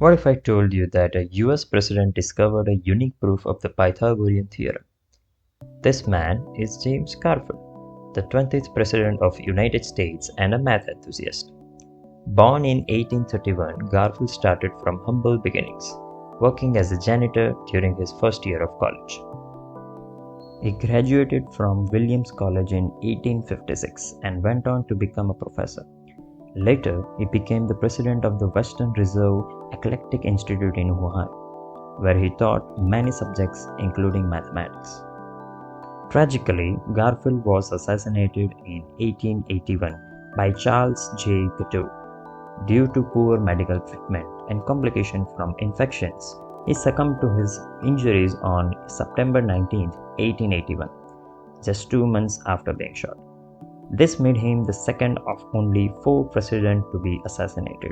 What if I told you that a US president discovered a unique proof of the Pythagorean theorem? This man is James Garfield, the 20th president of United States and a math enthusiast. Born in 1831, Garfield started from humble beginnings, working as a janitor during his first year of college. He graduated from Williams College in 1856 and went on to become a professor. Later, he became the president of the Western Reserve Eclectic Institute in Ohio, where he taught many subjects including mathematics. Tragically, Garfield was assassinated in 1881 by Charles J. Guiteau. Due to poor medical treatment and complications from infections, he succumbed to his injuries on September 19, 1881, just 2 months after being shot. This made him the second of only 4 presidents to be assassinated.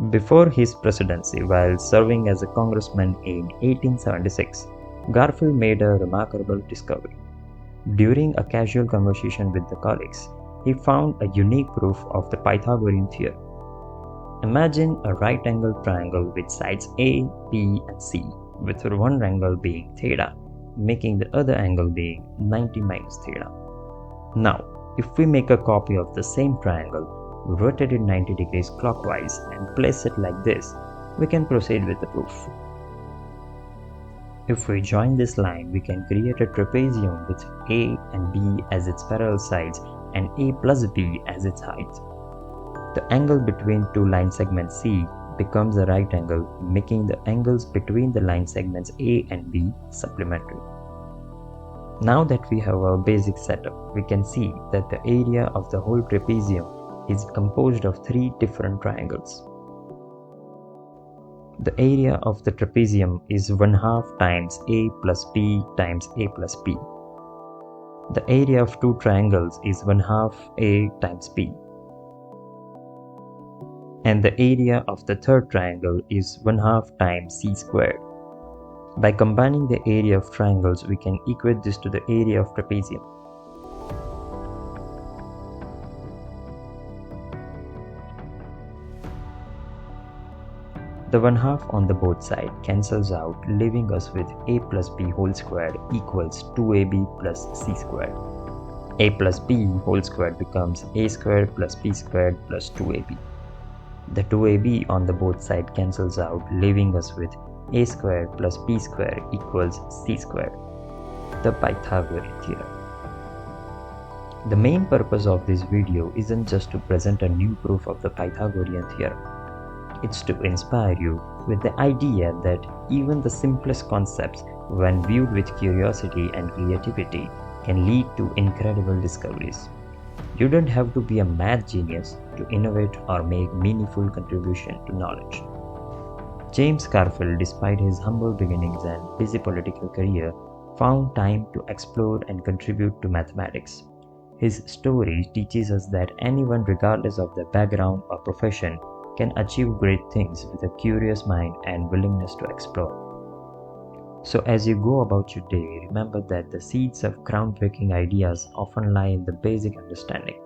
Before his presidency, while serving as a congressman in 1876, Garfield made a remarkable discovery. During a casual conversation with the colleagues, he found a unique proof of the Pythagorean theorem. Imagine a right-angled triangle with sides A, B, and C, with one angle being theta, making the other angle being 90 minus theta. Now, if we make a copy of the same triangle, rotate it 90 degrees clockwise and place it like this, we can proceed with the proof. If we join this line, we can create a trapezium with A and B as its parallel sides and A plus B as its height. The angle between two line segments C becomes a right angle, making the angles between the line segments A and B supplementary. Now that we have our basic setup, we can see that the area of the whole trapezium is composed of 3 different triangles. The area of the trapezium is 1/2 times A plus B times A plus B. The area of 2 triangles is 1/2 A times B. And the area of the third triangle is 1/2 times C squared. By combining the area of triangles, we can equate this to the area of trapezium. The 1/2 on the both sides cancels out, leaving us with A plus B whole squared equals 2AB plus C squared. A plus B whole squared becomes A squared plus B squared plus 2AB. The 2AB on the both sides cancels out, leaving us with A squared plus B squared equals C squared, the Pythagorean theorem. The main purpose of this video isn't just to present a new proof of the Pythagorean theorem. It's to inspire you with the idea that even the simplest concepts, when viewed with curiosity and creativity, can lead to incredible discoveries. You don't have to be a math genius to innovate or make meaningful contribution to knowledge. James Garfield, despite his humble beginnings and busy political career, found time to explore and contribute to mathematics. His story teaches us that anyone, regardless of their background or profession, can achieve great things with a curious mind and willingness to explore. So as you go about your day, remember that the seeds of groundbreaking ideas often lie in the basic understanding.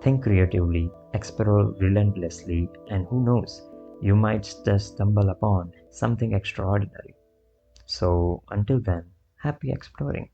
Think creatively, explore relentlessly, and who knows, you might just stumble upon something extraordinary. So until then, happy exploring.